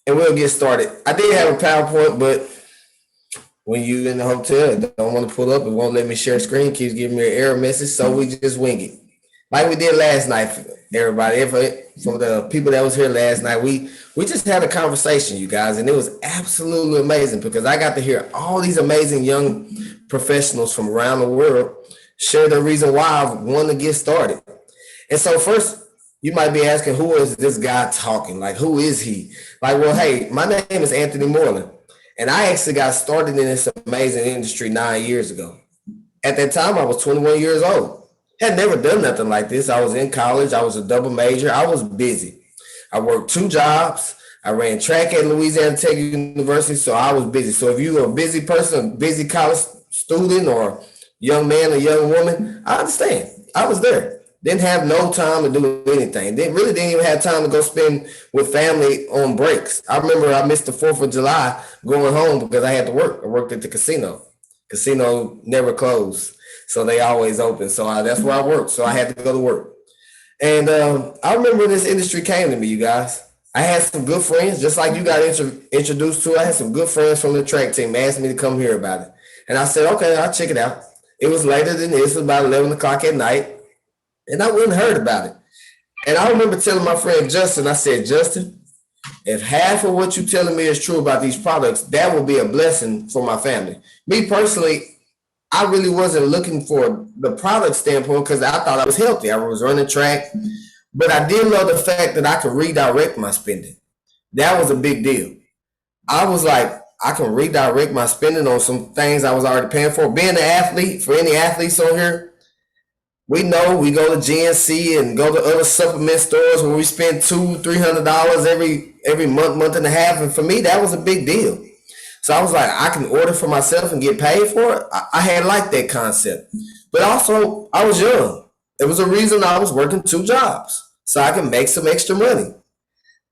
and we'll get started. I did have a PowerPoint, but when you in the hotel, it don't want to pull up, it won't let me share screen, keeps giving me an error message, so we just wing it. Like we did last night, everybody. For the people that was here last night, we just had a conversation, you guys, and it was absolutely amazing because I got to hear all these amazing young professionals from around the world share the reason why I want to get started. And so first, you might be asking, who is this guy talking? Like, who is he? Like, well, hey, my name is Anthony Moreland, and I actually got started in this amazing industry 9 years ago. At that time, I was 21 years old. Had never done nothing like this. I was in college. I was a double major. I was busy. I worked 2 jobs. I ran track at Louisiana Tech University, so I was busy. So if you're a busy person, a busy college student or young man or young woman, I understand. I was there. Didn't have no time to do anything. Didn't even have time to go spend with family on breaks. I remember I missed the 4th of July going home because I had to work. I worked at the casino. Casino never closed, so they always open. So that's where I worked. So I had to go to work. And I remember this industry came to me, you guys. I had some good friends, just like you got introduced to. I had some good friends from the track team asked me to come hear about it. And I said, okay, I'll check it out. It was later than this. It was about 11 o'clock at night. And I wouldn't heard about it. And I remember telling my friend Justin, I said, Justin, if half of what you're telling me is true about these products, that will be a blessing for my family. Me personally, I really wasn't looking for the product standpoint because I thought I was healthy. I was running track, but I did love the fact that I could redirect my spending. That was a big deal. I was like, I can redirect my spending on some things I was already paying for. Being an athlete, for any athletes on here, we know we go to GNC and go to other supplement stores where we spend $200-$300 every month and a half. And for me, that was a big deal. So I was like, I can order for myself and get paid for it. I had liked that concept. But also, I was young. There was a reason I was working 2 jobs so I can make some extra money.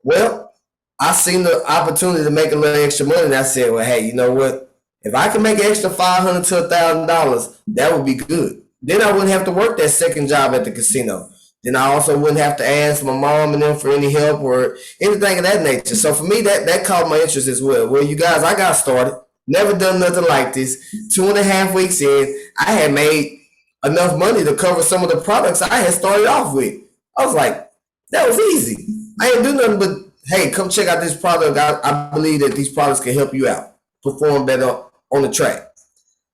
Well, I seen the opportunity to make a little extra money, and I said, well, hey, you know what? If I can make an extra $500 to $1,000, that would be good. Then I wouldn't have to work that second job at the casino. Then I also wouldn't have to ask my mom and them for any help or anything of that nature. So for me, that caught my interest as well. Well, you guys, I got started. Never done nothing like this. 2.5 weeks in, I had made enough money to cover some of the products I had started off with. I was like, that was easy. I ain't do nothing but, hey, come check out this product. I believe that these products can help you out, perform better on the track.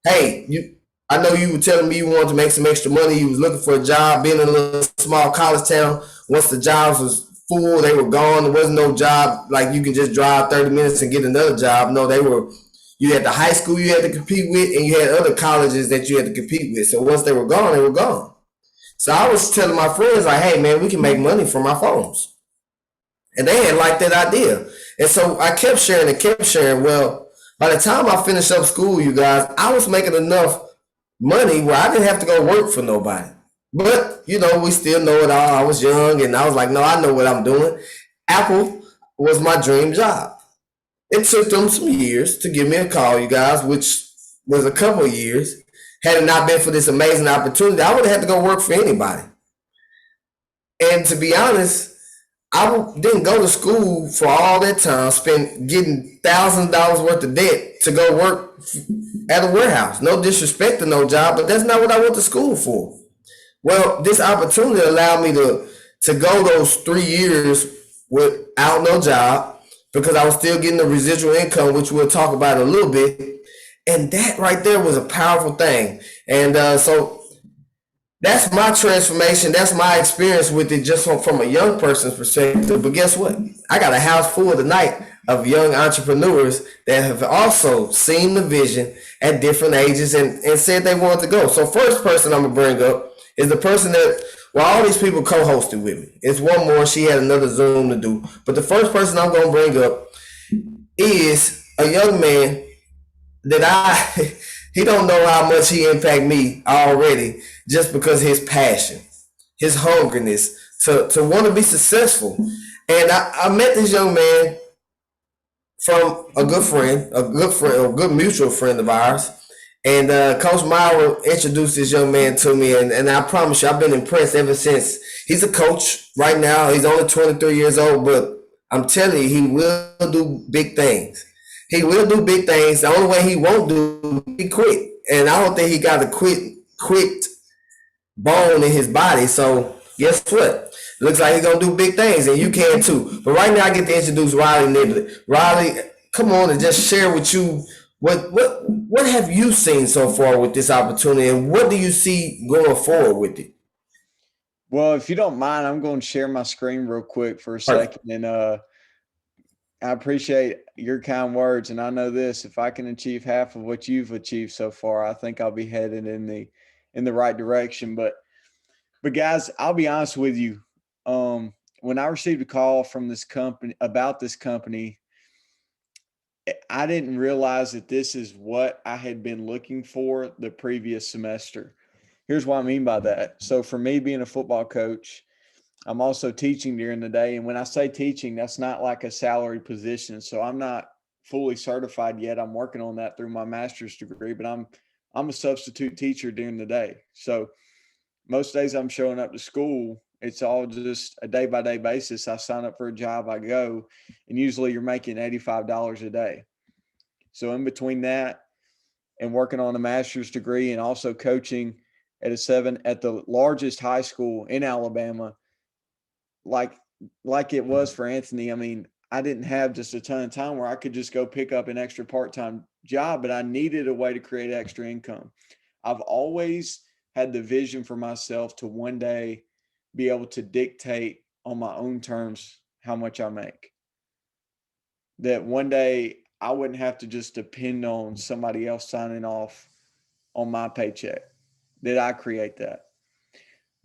Hey, I know you were telling me you wanted to make some extra money. You was looking for a job, being in a little small college town. Once the jobs was full, they were gone. There wasn't no job like you can just drive 30 minutes and get another job. No, you had the high school you had to compete with, and you had other colleges that you had to compete with. So once they were gone, they were gone. So I was telling my friends, like, hey, man, we can make money from our phones. And they had liked that idea. And so I kept sharing. Well, by the time I finished up school, you guys, I was making enough money where I didn't have to go work for nobody. But, we still know it all. I was young, and I was like, no, I know what I'm doing. Apple was my dream job. It took them some years to give me a call, you guys, which was a couple of years. Had it not been for this amazing opportunity, I would have had to go work for anybody. And to be honest, I didn't go to school for all that time, getting $1,000 worth of debt to go work at a warehouse. No disrespect to no job, but that's not what I went to school for. Well, this opportunity allowed me to go those 3 years without no job because I was still getting the residual income, which we'll talk about in a little bit. And that right there was a powerful thing. And so that's my transformation. That's my experience with it just from a young person's perspective. But guess what? I got a house full tonight of young entrepreneurs that have also seen the vision at different ages and said they wanted to go. So first person I'm going to bring up is the person that, all these people co-hosted with me. It's one more. She had another Zoom to do. But the first person I'm going to bring up is a young man that he don't know how much he impacted me already just because of his passion, his hungriness to want to be successful. And I met this young man from a good mutual friend of ours. And Coach Myra introduced this young man to me, and I promise you, I've been impressed ever since. He's a coach right now. He's only 23 years old, but I'm telling you, he will do big things. He will do big things. The only way he won't do, he quit. And I don't think he got a quit bone in his body. So guess what? Looks like he's gonna do big things, and you can too. But right now, I get to introduce Riley Niblett. Riley, come on and just share with you what have you seen so far with this opportunity, and what do you see going forward with it? Well, if you don't mind, I'm going to share my screen real quick for a Perfect. second. And I appreciate your kind words. And I know this, if I can achieve half of what you've achieved so far, I think I'll be headed in the right direction. But guys, I'll be honest with you. When I received a call from this company about this company, I didn't realize that this is what I had been looking for the previous semester. Here's what I mean by that. So for me being a football coach, I'm also teaching during the day. And when I say teaching, that's not like a salary position. So I'm not fully certified yet. I'm working on that through my master's degree, but I'm a substitute teacher during the day. So most days I'm showing up to school. It's all just a day by day basis. I sign up for a job, I go, and usually you're making $85 a day. So in between that and working on a master's degree and also coaching at the largest high school in Alabama, like like it was for Anthony. I mean, I didn't have just a ton of time where I could just go pick up an extra part-time job, but I needed a way to create extra income. I've always had the vision for myself to one day be able to dictate on my own terms how much I make. That one day I wouldn't have to just depend on somebody else signing off on my paycheck. That I create that.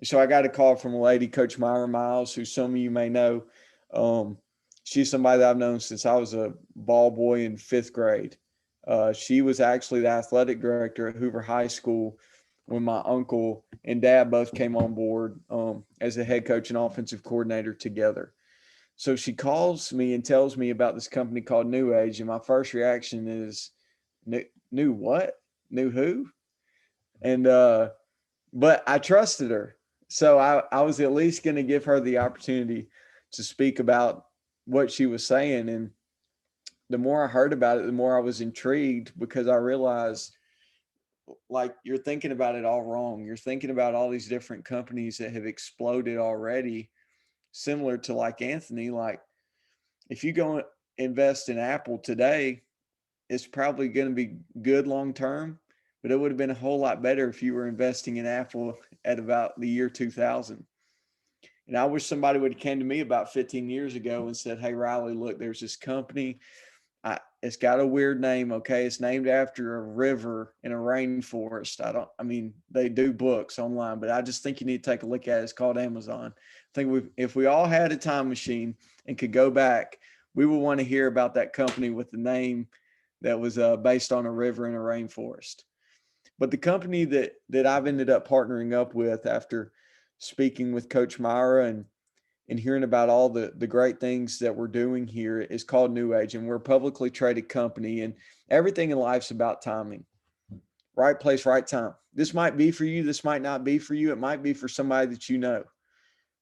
So I got a call from a lady, Coach Myra Miles, who some of you may know. Um, she's somebody that I've known since I was a ball boy in fifth grade. She was actually the athletic director at Hoover High School when my uncle and dad both came on board as a head coach and offensive coordinator together. So she calls me and tells me about this company called New Age, and my first reaction is, New what? New who? And but I trusted her. So I was at least going to give her the opportunity to speak about what she was saying. And the more I heard about it, the more I was intrigued because I realized, like, you're thinking about it all wrong. You're thinking about all these different companies that have exploded already, similar to like Anthony. Like, if you go invest in Apple today, it's probably going to be good long term, but it would have been a whole lot better if you were investing in Apple at about the year 2000. And I wish somebody would have came to me about 15 years ago and said, "Hey, Riley, look, there's this company. It's got a weird name. Okay, it's named after a river in a rainforest. I mean, they do books online, but I just think you need to take a look at it. It's called Amazon. I think if we all had a time machine and could go back, we would want to hear about that company with the name that was based on a river in a rainforest. But the company that I've ended up partnering up with after speaking with Coach Myra and hearing about all the great things that we're doing here is called New Age, and we're a publicly traded company. And everything in life's about timing. Right place, right time. This might be for you. This might not be for you. It might be for somebody that you know.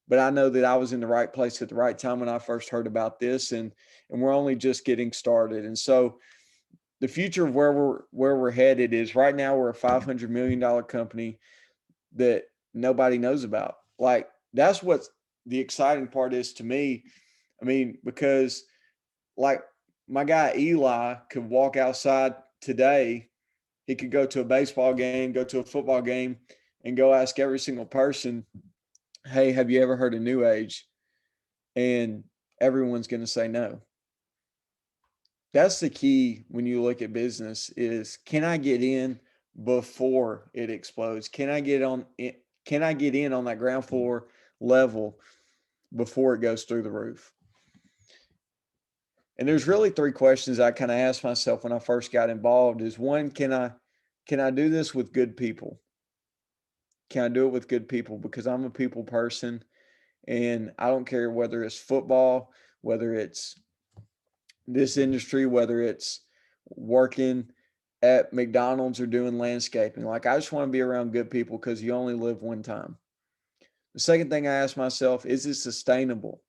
But I know that I was in the right place at the right time when I first heard about this, and we're only just getting started. And so the future of where we're headed is right now we're a $500 million company that nobody knows about. Like, that's what the exciting part is to me. I mean, because like my guy Eli could walk outside today, he could go to a baseball game, go to a football game, and go ask every single person, "Hey, have you ever heard of New Age?" And everyone's going to say no. That's the key when you look at business is, can I get in before it explodes? Can I get in on that ground floor level before it goes through the roof? And there's really three questions I kind of asked myself when I first got involved is, one, can I do this with good people? Can I do it with good people? Because I'm a people person and I don't care whether it's football, whether it's this industry, whether it's working at McDonald's or doing landscaping. Like, I just want to be around good people because you only live one time. The second thing I ask myself, is it sustainable?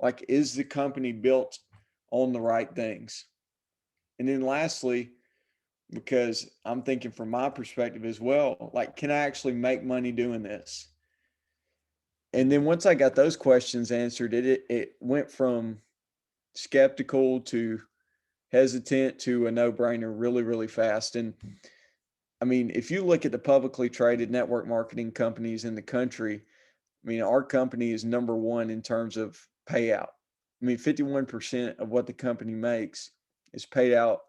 Like, is the company built on the right things? And then lastly, because I'm thinking from my perspective as well, like, can I actually make money doing this? And then once I got those questions answered, it went from skeptical to hesitant to a no-brainer really, really fast. And I mean, if you look at the publicly traded network marketing companies in the country, I mean, our company is number one in terms of payout. I mean, 51% of what the company makes is paid out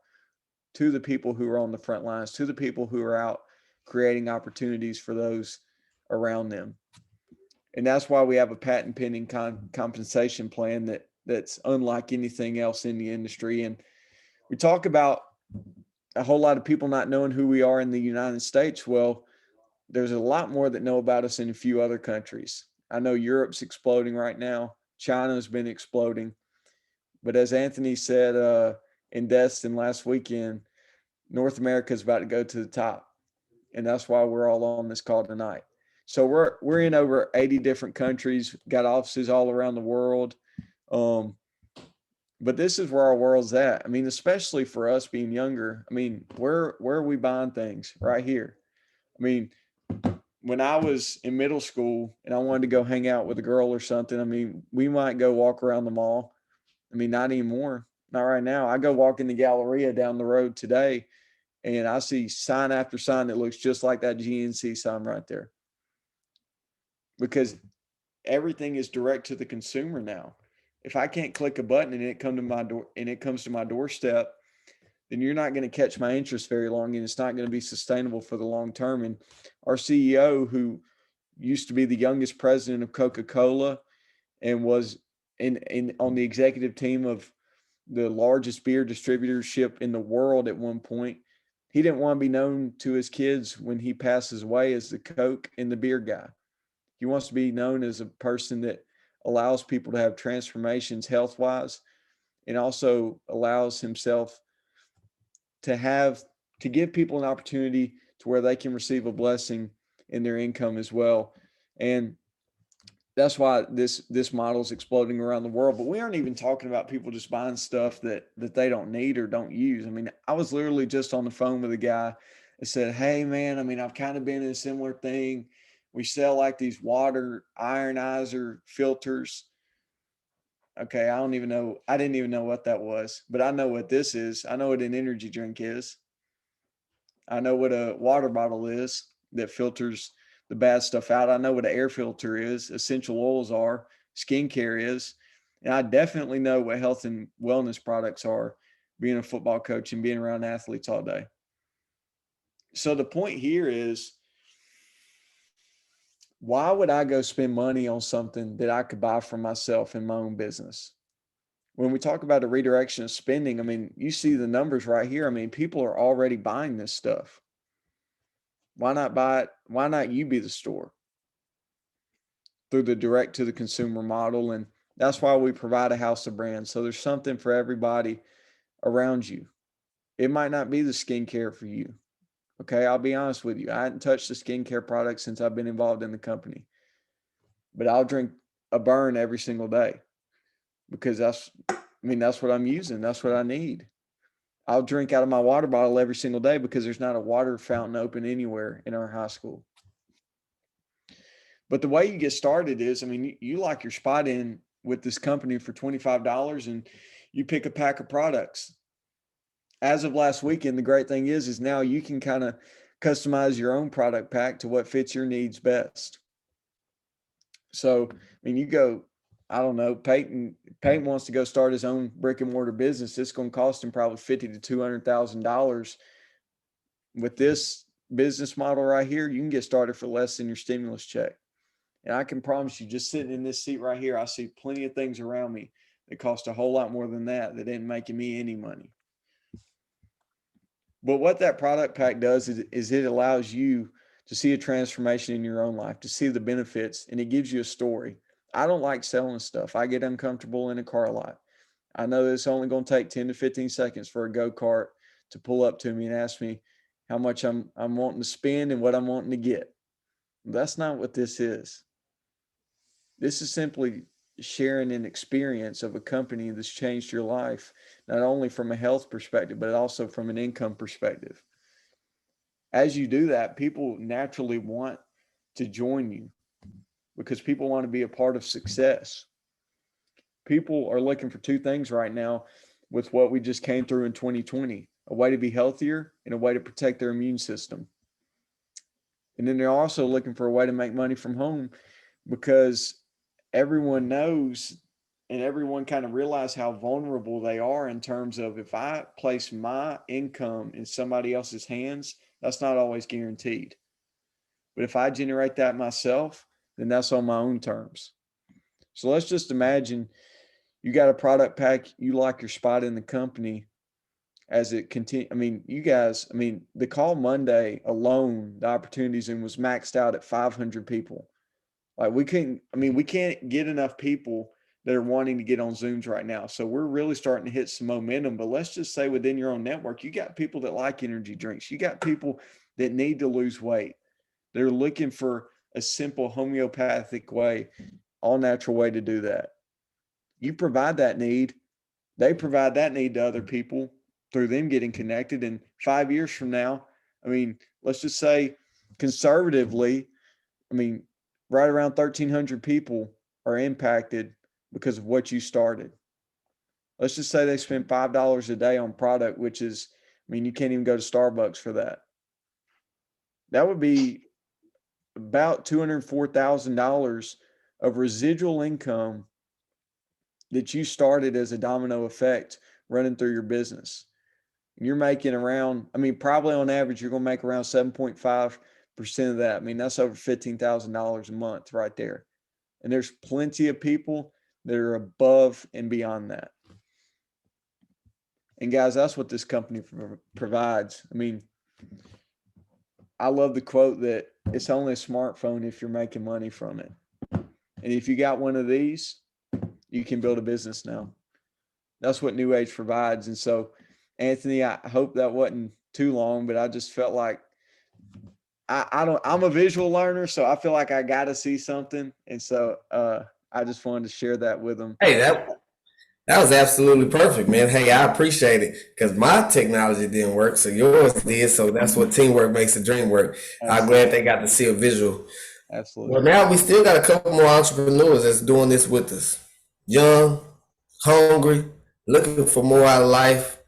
to the people who are on the front lines, to the people who are out creating opportunities for those around them. And that's why we have a patent pending compensation plan that's unlike anything else in the industry. And we talk about a whole lot of people not knowing who we are in the United States. Well, there's a lot more that know about us in a few other countries. I know Europe's exploding right now. China's been exploding. But as Anthony said in Destin last weekend, North America is about to go to the top. And that's why we're all on this call tonight. So we're in over 80 different countries, got offices all around the world. But this is where our world's at. I mean, especially for us being younger. I mean, where are we buying things? Right here. I mean, when I was in middle school and I wanted to go hang out with a girl or something, I mean, we might go walk around the mall. I mean, not anymore. Not right now. I go walk in the Galleria down the road today and I see sign after sign that looks just like that GNC sign right there. Because everything is direct to the consumer now. If I can't click a button and it comes to my doorstep, then you're not going to catch my interest very long, and it's not going to be sustainable for the long term. And our CEO, who used to be the youngest president of Coca-Cola and was on the executive team of the largest beer distributorship in the world at one point, he didn't want to be known to his kids when he passes away as the Coke and the beer guy. He wants to be known as a person that allows people to have transformations health-wise and also allows himself to give people an opportunity to where they can receive a blessing in their income as well. And that's why this model is exploding around the world. But we aren't even talking about people just buying stuff that they don't need or don't use. I mean, I was literally just on the phone with a guy that said, "Hey man, I mean, I've kind of been in a similar thing. We sell like these water ionizer filters." Okay, I don't even know. I didn't even know what that was, but I know what this is. I know what an energy drink is. I know what a water bottle is that filters the bad stuff out. I know what an air filter is, essential oils are, skincare is. And I definitely know what health and wellness products are, being a football coach and being around athletes all day. So the point here is, why would I go spend money on something that I could buy for myself in my own business? When we talk about a redirection of spending, I mean, you see the numbers right here. I mean, people are already buying this stuff. Why not buy it? Why not you be the store through the direct to the consumer model? And that's why we provide a house of brands. So there's something for everybody around you. It might not be the skincare for you. Okay, I'll be honest with you. I hadn't touched the skincare product since I've been involved in the company. But I'll drink a burn every single day because that's what I'm using. That's what I need. I'll drink out of my water bottle every single day because there's not a water fountain open anywhere in our high school. But the way you get started is, I mean, you lock your spot in with this company for $25 and you pick a pack of products. As of last weekend, the great thing is now you can kind of customize your own product pack to what fits your needs best. So, I mean, you go, I don't know, Payton wants to go start his own brick and mortar business. It's going to cost him probably $50,000 to $200,000. With this business model right here, you can get started for less than your stimulus check. And I can promise you, just sitting in this seat right here, I see plenty of things around me that cost a whole lot more than that ain't making me any money. But what that product pack does is it allows you to see a transformation in your own life, to see the benefits, and it gives you a story. I don't like selling stuff. I get uncomfortable in a car lot. I know that it's only going to take 10 to 15 seconds for a go-kart to pull up to me and ask me how much I'm wanting to spend and what I'm wanting to get. That's not what this is. This is simply sharing an experience of a company that's changed your life, not only from a health perspective, but also from an income perspective. As you do that, people naturally want to join you because people want to be a part of success. People are looking for two things right now with what we just came through in 2020, a way to be healthier and a way to protect their immune system. And then they're also looking for a way to make money from home because everyone knows and everyone kind of realize how vulnerable they are in terms of if I place my income in somebody else's hands, that's not always guaranteed. But if I generate that myself, then that's on my own terms. So let's just imagine you got a product pack, you like your spot in the company as it continue. I mean, you guys, I mean, the call Monday alone, the opportunities and was maxed out at 500 people. Like we can't get enough people that are wanting to get on Zooms right now. So we're really starting to hit some momentum, but let's just say within your own network, you got people that like energy drinks. You got people that need to lose weight. They're looking for a simple homeopathic way, all natural way to do that. You provide that need. They provide that need to other people through them getting connected. And 5 years from now, I mean, let's just say conservatively, I mean, right around 1,300 people are impacted because of what you started. Let's just say they spend $5 a day on product, which is, I mean, you can't even go to Starbucks for that. That would be about $204,000 of residual income that you started as a domino effect running through your business. You're making around, I mean, probably on average, you're going to make around 7.5% of that. I mean, that's over $15,000 a month right there. And there's plenty of people that are above and beyond that. And guys, that's what this company provides. I mean, I love the quote that it's only a smartphone if you're making money from it. And if you got one of these, you can build a business now. That's what New Age provides. And so, Anthony, I hope that wasn't too long, but I just felt like I'm a visual learner, so I feel like I got to see something. And so I just wanted to share that with them. Hey, that was absolutely perfect, man. Hey, I appreciate it because my technology didn't work, so yours did. So that's what teamwork makes the dream work. Absolutely. I'm glad they got to see a visual. Absolutely. Well, now we still got a couple more entrepreneurs that's doing this with us. Young, hungry, looking for more out of life.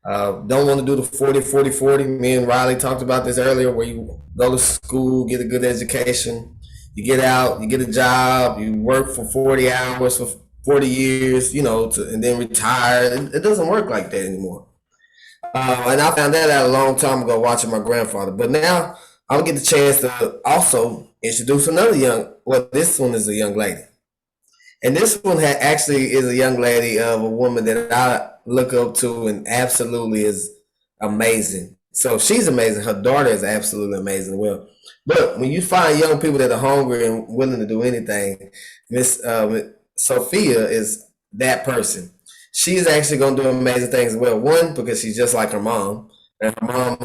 Don't want to do the 40-40-40. Me and Riley talked about this earlier, where you go to school, get a good education, you get out, you get a job, you work for 40 hours for 40 years, you know, and then retire. It doesn't work like that anymore. And I found that out a long time ago watching my grandfather. But now I'll get the chance to also introduce another this one is a young lady. And this one actually is a young lady of a woman that I look up to and absolutely is amazing. So she's amazing. Her daughter is absolutely amazing as well. But when you find young people that are hungry and willing to do anything, Miss Sophia is that person. She's actually going to do amazing things as well. One, because she's just like her mom. And her mom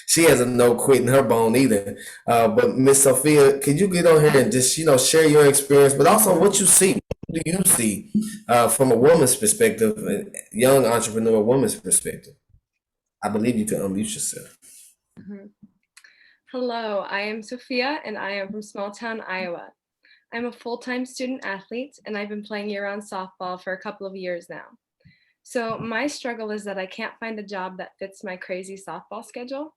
she has a no quit in her bone either. But Miss Sophia, could you get on here and just, share your experience, but also what you see? What do you see from a woman's perspective, a young entrepreneur woman's perspective? I believe you can unmute yourself. Mm-hmm. Hello, I am Sophia and I am from small town Iowa. I'm a full-time student athlete and I've been playing year-round softball for a couple of years now. So my struggle is that I can't find a job that fits my crazy softball schedule.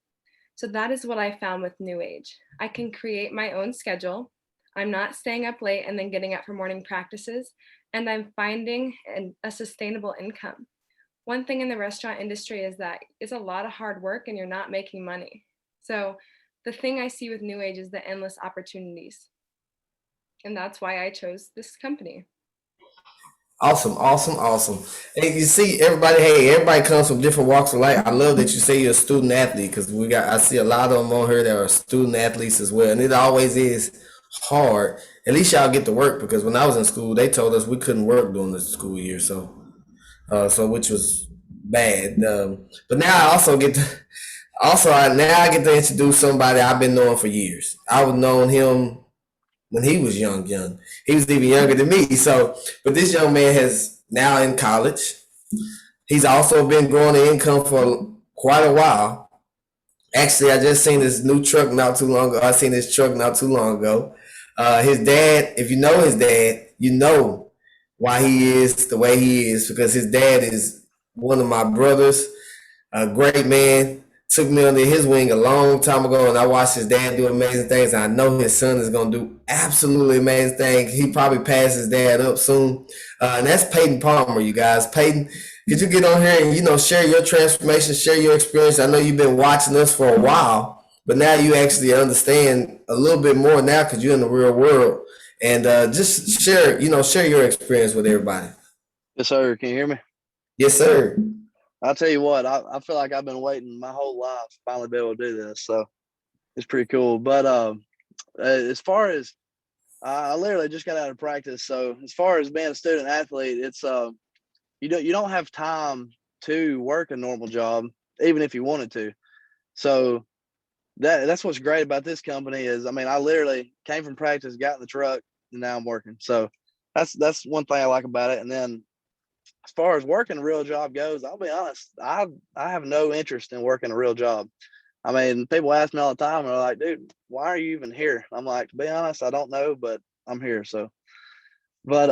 So that is what I found with New Age. I can create my own schedule. I'm not staying up late and then getting up for morning practices, and I'm finding a sustainable income. One thing in the restaurant industry is that it's a lot of hard work and you're not making money. So the thing I see with New Age is the endless opportunities. And that's why I chose this company. Awesome. And you see, everybody comes from different walks of life. I love that you say you're a student athlete because I see a lot of them on here that are student athletes as well. And it always is hard. At least y'all get to work, because when I was in school, they told us we couldn't work during the school year. So which was bad. But now I also get to introduce somebody I've been knowing for years. I was knowing him when he was young. He was even younger than me. So, but this young man has now in college. He's also been growing the income for quite a while. Actually, I just seen this new truck not too long ago. I seen this truck not too long ago. His dad, if you know his dad, you know why he is the way he is, because his dad is one of my brothers, a great man. Took me under his wing a long time ago, and I watched his dad do amazing things. And I know his son is going to do absolutely amazing things. He probably passed his dad up soon, and that's Payton Palmer, you guys. Payton, could you get on here and share your transformation, share your experience? I know you've been watching us for a while, but now you actually understand a little bit more now because you're in the real world, and just share your experience with everybody. Yes, sir. Can you hear me? Yes, sir. I'll tell you what, I feel like I've been waiting my whole life to finally be able to do this. So it's pretty cool. But as far as I literally just got out of practice. So as far as being a student athlete, it's you don't have time to work a normal job, even if you wanted to. So that's what's great about this company is, I mean, I literally came from practice, got in the truck, and now I'm working. So that's one thing I like about it. And then as far as working a real job goes, I'll be honest, I have no interest in working a real job. I mean, people ask me all the time, they're like, dude, why are you even here? I'm like, to be honest, I don't know, but I'm here. So, but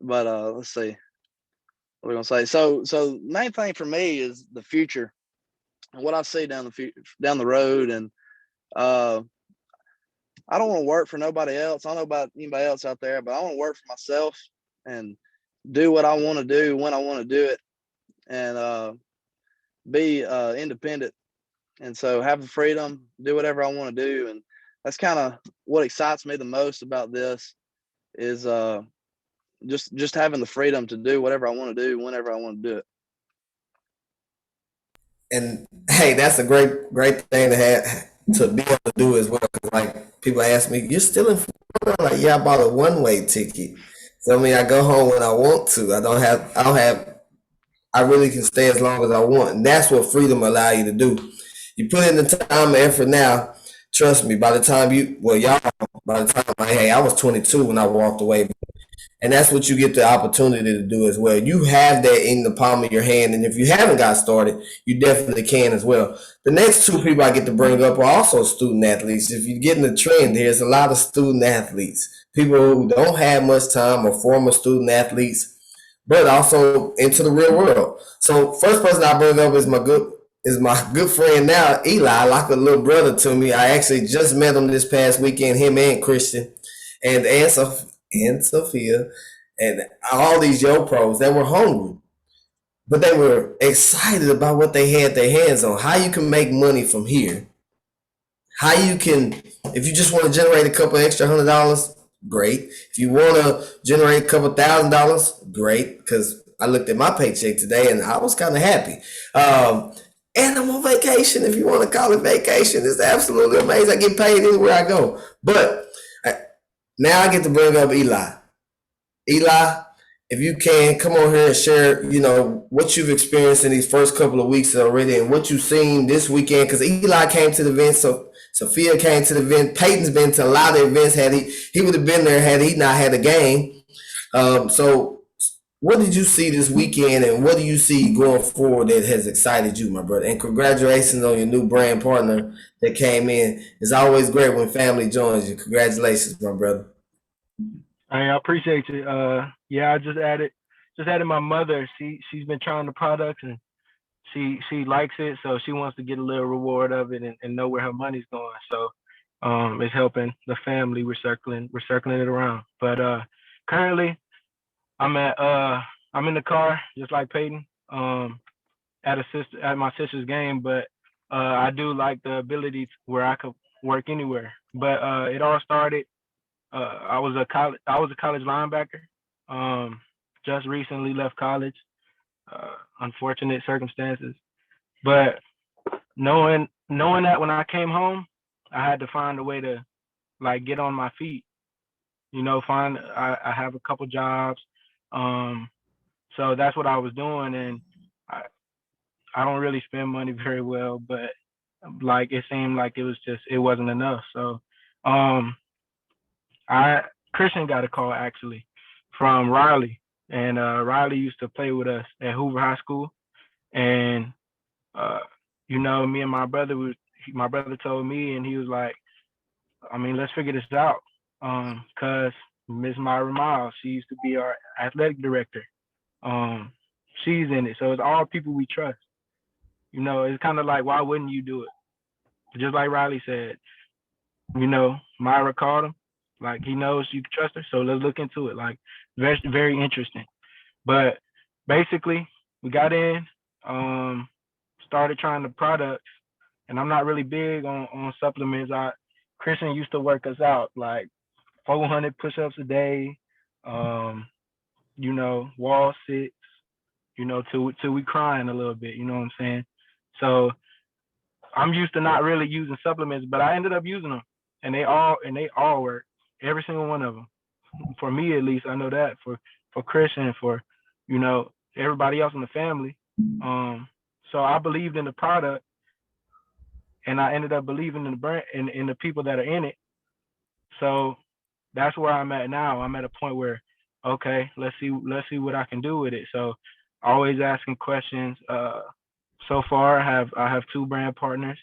let's see. What are we gonna say? So main thing for me is the future and what I see down the road. And I don't want to work for nobody else. I don't know about anybody else out there, but I want to work for myself and do what I want to do when I want to do it, and be independent. And so have the freedom, do whatever I want to do. And that's kind of what excites me the most about this is just having the freedom to do whatever I want to do whenever I want to do it. And hey, that's a great thing to have to be able to do as well. 'Cause like people ask me, "You're still in Florida?" I'm like, yeah, I bought a one-way ticket. So I mean, I go home when I want to. I don't have. I really can stay as long as I want, and that's what freedom allow you to do. You put in the time and effort now. Trust me. By the time by the time hey, I was 22 when I walked away. And that's what you get the opportunity to do as well. You have that in the palm of your hand. And if you haven't got started, you definitely can as well. The next two people I get to bring up are also student athletes. If you get in the trend, there's a lot of student athletes, people who don't have much time or former student athletes, but also into the real world. So first person I bring up is my good friend now, Eli, like a little brother to me. I actually just met him this past weekend, him and Christian and Sophia, and all these Yo pros that were hungry, but they were excited about what they had their hands on. How you can make money from here. How you can, if you just want to generate a couple extra $100, great. If you want to generate a couple $1,000, great. Because I looked at my paycheck today and I was kind of happy. And I'm on vacation. If you want to call it vacation, it's absolutely amazing. I get paid anywhere I go. But now I get to bring up Eli. Eli, if you can, come on here and share, what you've experienced in these first couple of weeks already and what you've seen this weekend. Because Eli came to the event, so Sophia came to the event. Payton's been to a lot of events. He would have been there had he not had a game. So what did you see this weekend, and what do you see going forward that has excited you, my brother? And congratulations on your new brand partner that came in. It's always great when family joins you. Congratulations, my brother. I appreciate you. Yeah, I just added my mother. She's been trying the products and she likes it, so she wants to get a little reward of it and know where her money's going. So it's helping the family. We're circling it around. But currently I'm in the car just like Payton at my sister's game, but I do like the ability where I could work anywhere. But it all started. I was a college linebacker. Just recently left college. Unfortunate circumstances, but knowing that when I came home, I had to find a way to like get on my feet. I have a couple jobs, so that's what I was doing, and I don't really spend money very well, but like it seemed like it wasn't enough. So Christian got a call actually from Riley, and Riley used to play with us at Hoover High School, and me and my brother told me, and he was like, I mean, let's figure this out, cause Miss Myra Miles, she used to be our athletic director. She's in it, so it's all people we trust. It's kind of like, why wouldn't you do it? Just like Riley said, Myra called him. Like, he knows you can trust her, so let's look into it. Like, very, very interesting. But basically, we got in, started trying the products, and I'm not really big on supplements. Christian used to work us out like 400 push-ups a day, wall sits, till we crying a little bit. You know what I'm saying? So I'm used to not really using supplements, but I ended up using them, and they all work. Every single one of them. For me, at least, I know that. For Christian, for everybody else in the family. So I believed in the product, and I ended up believing in the brand and in the people that are in it. So that's where I'm at now. I'm at a point where, okay, let's see what I can do with it. So always asking questions. So far, I have 2 brand partners.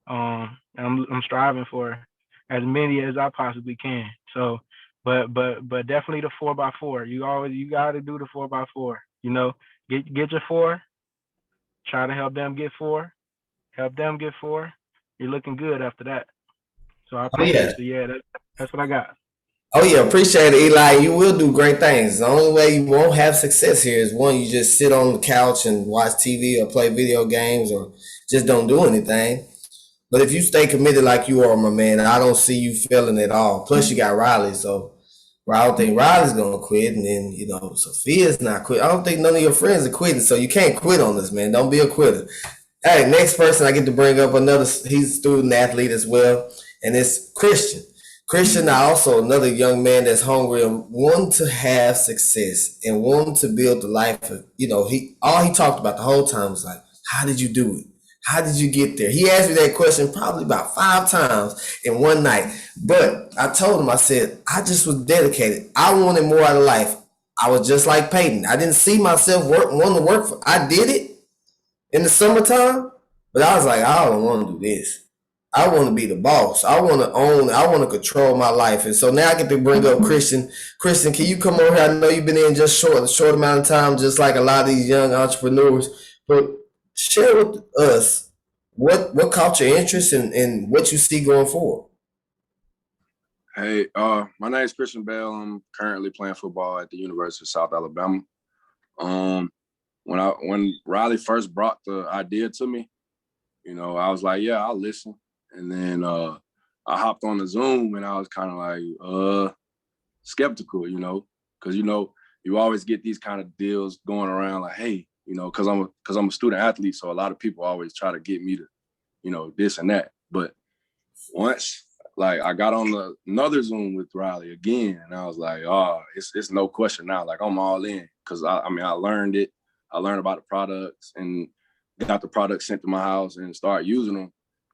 I'm striving for as many as I possibly can. So, but definitely the 4x4. You got to do the 4x4. Get your 4. Try to help them get 4. Help them get 4. You're looking good after that. So I appreciate it. Yeah, that's what I got. Oh yeah, appreciate it, Eli. You will do great things. The only way you won't have success here is one, you just sit on the couch and watch TV or play video games or just don't do anything. But if you stay committed like you are, my man, I don't see you failing at all. Plus, you got Riley, so I don't think Riley's gonna quit, and then Sophia's not quit. I don't think none of your friends are quitting, so you can't quit on this, man. Don't be a quitter. Hey, next person I get to bring up he's a student athlete as well, and it's Christian. Christian, also another young man that's hungry and wanting to have success and wanting to build the life of, he talked about the whole time was like, how did you do it? How did you get there? He asked me that question probably about 5 times in one night. But I told him, I said, I just was dedicated. I wanted more out of life. I was just like Payton. I didn't see myself wanting to work for. I did it in the summertime, but I was like, I don't want to do this. I want to be the boss. I want to own. I want to control my life. And so now I get to bring up Christian. Christian, can you come over here? I know you've been in just a short amount of time, just like a lot of these young entrepreneurs. But share with us what caught your interest and what you see going forward. Hey, my name is Christian Bell. I'm currently playing football at the University of South Alabama. When Riley first brought the idea to me, I was like, yeah, I'll listen. And then I hopped on the Zoom, and I was kind of like skeptical, because you always get these kind of deals going around like, hey, because I'm a student athlete, so a lot of people always try to get me to, this and that. But once I got on another Zoom with Riley again, and I was like, oh, it's no question now. Like, I'm all in, because I learned it. I learned about the products and got the products sent to my house and started using them.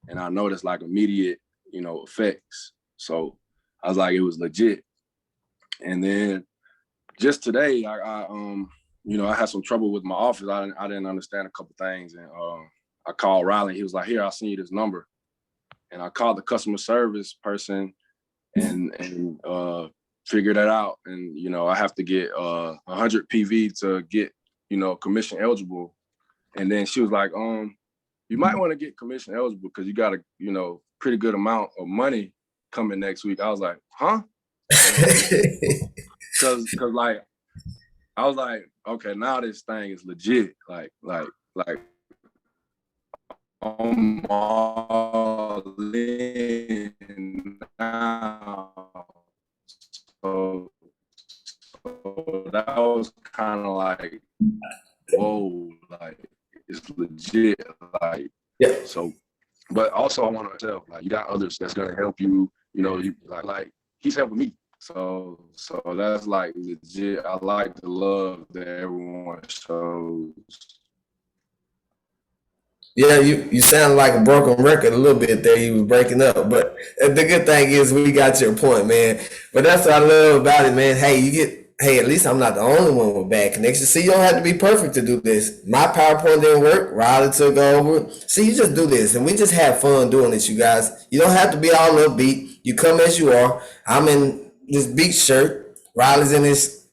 And I noticed immediate, effects. So I was like, it was legit. And then just today, I had some trouble with my office. I didn't understand a couple things. And I called Riley. He was like, here, I'll send you this number. And I called the customer service person and figured that out. And, I have to get 100 PV to get, commission eligible. And then she was like, you might want to get commission eligible because you got a, pretty good amount of money coming next week. I was like, huh? Cause I was like, okay, now this thing is legit. Like I'm all in now. So that was kind of like, whoa, it's legit. Yeah. So, but also I want to tell, you got others that's gonna help you. You he's helping me. So that's legit. I like the love that everyone shows. Yeah, you sound like a broken record a little bit there. You was breaking up, but the good thing is we got your point, man. But that's what I love about it, man. Hey, at least I'm not the only one with bad connection. See, you don't have to be perfect to do this. My PowerPoint didn't work. Riley took over. See, you just do this, and we just have fun doing this, you guys. You don't have to be all upbeat. You come as you are. I'm in this beach shirt. Riley's in his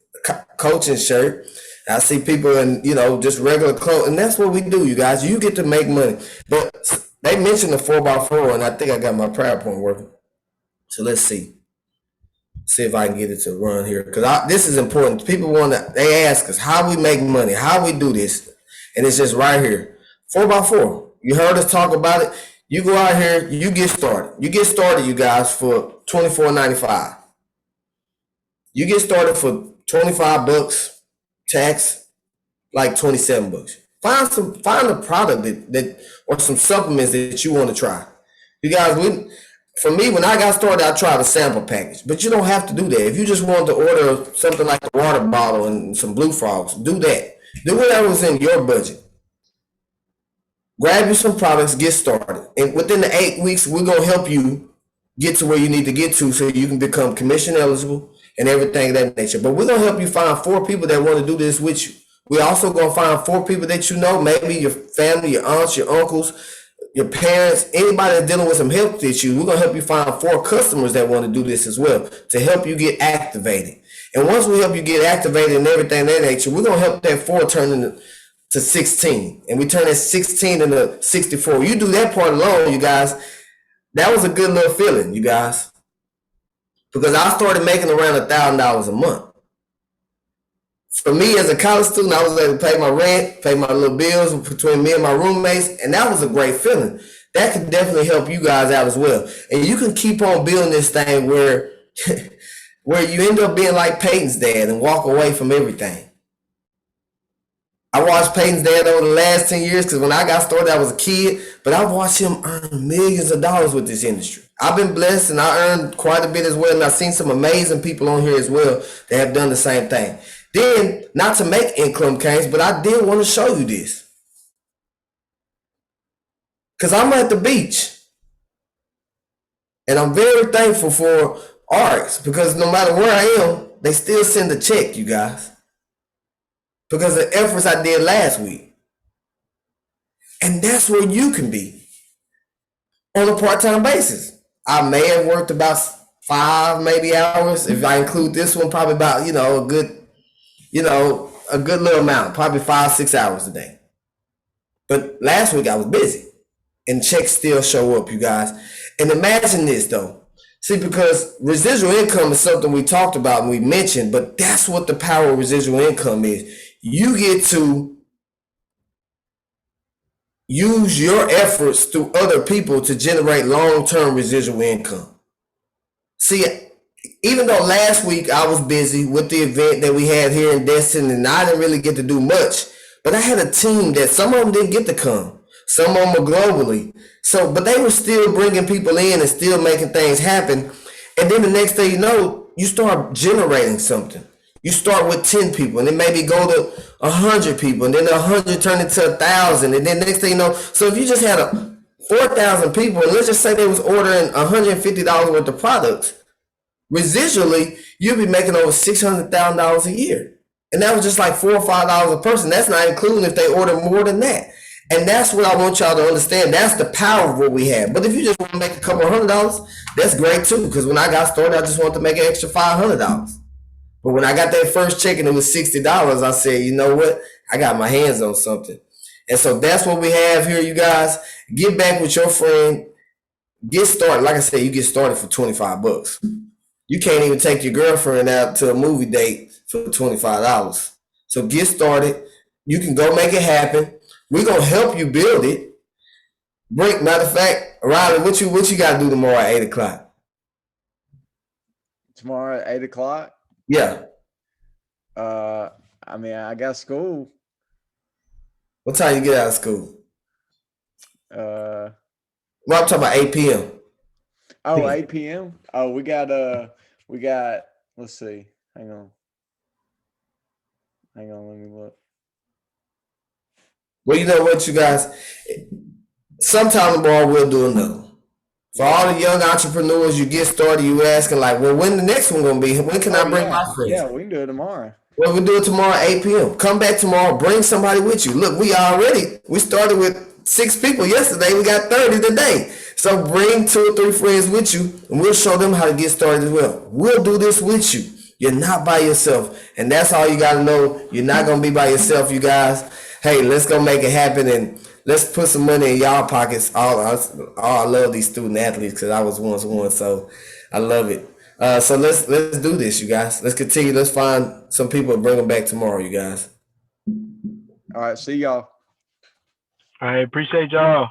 coaching shirt. I see people in, just regular clothes, and that's what we do, you guys. You get to make money. But they mentioned the 4x4, and I think I got my PowerPoint working. So let's see. See if I can get it to run here, because this is important. People they ask us how we make money, how we do this, and it's just right here. 4x4. You heard us talk about it. You go out here, you get started. You get started, you guys, for $24.95. You get started for $25. Tax like $27. Find a product that or some supplements that you want to try. You guys, for me, when I got started, I tried a sample package, but you don't have to do that. If you just want to order something like a water bottle and some Blue Frogs, do that. Do whatever's in your budget. Grab you some products, get started, and within the 8 weeks, we're gonna help you get to where you need to get to, so you can become commission eligible and everything of that nature. But we're gonna help you find 4 people that want to do this with you. We're also gonna find 4 people that you know, maybe your family, your aunts, your uncles, your parents, anybody that's dealing with some health issues. We're gonna help you find 4 customers that want to do this as well, to help you get activated. And once we help you get activated and everything of that nature, we're gonna help that 4 turn into 16, and we turn that 16 into 64. You do that part alone, you guys. That was a good little feeling, you guys, because I started making around $1,000 a month. For me as a college student, I was able to pay my rent, pay my little bills between me and my roommates, and that was a great feeling. That could definitely help you guys out as well. And you can keep on building this thing where you end up being like Payton's dad and walk away from everything. I watched Payton's dad over the last 10 years, because when I got started, I was a kid, but I watched him earn millions of dollars with this industry. I've been blessed, and I earned quite a bit as well, and I've seen some amazing people on here as well that have done the same thing. Then, not to make income gains, but I did want to show you this, because I'm at the beach, and I'm very thankful for RX, because no matter where I am, they still send a check, you guys, because of the efforts I did last week. And that's where you can be on a part-time basis. I may have worked about 5 maybe hours. If I include this one, probably about, a good little amount, probably 5-6 hours a day. But last week I was busy, and checks still show up, you guys. And imagine this though. See, because residual income is something we talked about and we mentioned, but that's what the power of residual income is. You get to use your efforts through other people to generate long-term residual income. See, even though last week I was busy with the event that we had here in Destin, and I didn't really get to do much, but I had a team that some of them didn't get to come. Some of them were globally. But they were still bringing people in and still making things happen. And then the next thing you know, you start generating something. You start with 10 people, and then maybe go to 100 people, and then the 100 turn into 1,000, and then next thing you know, so if you just had 4,000 people, and let's just say they was ordering $150 worth of products, residually, you'll be making over $600,000 a year. And that was just like $4 or $5 a person. That's not including if they order more than that. And that's what I want y'all to understand. That's the power of what we have. But if you just want to make a couple $100, that's great too. Because when I got started, I just wanted to make an extra $500. But when I got that first check and it was $60, I said, you know what? I got my hands on something. And so that's what we have here, you guys. Get back with your friend. Get started. Like I said, you get started for $25. You can't even take your girlfriend out to a movie date for $25. So get started. You can go make it happen. We're going to help you build it. Matter of fact, Riley, what you got to do tomorrow at 8 o'clock? Tomorrow at 8 o'clock? Yeah. I got school. What time you get out of school? Well, I'm talking about 8 p.m. Oh, 8 p.m. Oh, we got let's see. Hang on, let me look. Well, you know what, you guys, sometime tomorrow we'll do another. For all the young entrepreneurs, you get started, you asking like, well, when the next one gonna be? When can I bring my friends? Yeah, we can do it tomorrow. Well, we do it tomorrow at 8 p.m. Come back tomorrow. Bring somebody with you. Look, we started with 6 people yesterday. We got 30 today. So bring 2 or 3 friends with you, and we'll show them how to get started as well. We'll do this with you. You're not by yourself, and that's all you got to know. You're not gonna be by yourself, you guys. Hey, let's go make it happen, and let's put some money in y'all pockets. I love these student athletes because I was once one, so I love it. So let's do this, you guys. Let's continue. Let's find some people and bring them back tomorrow, you guys. All right, see y'all. I appreciate y'all.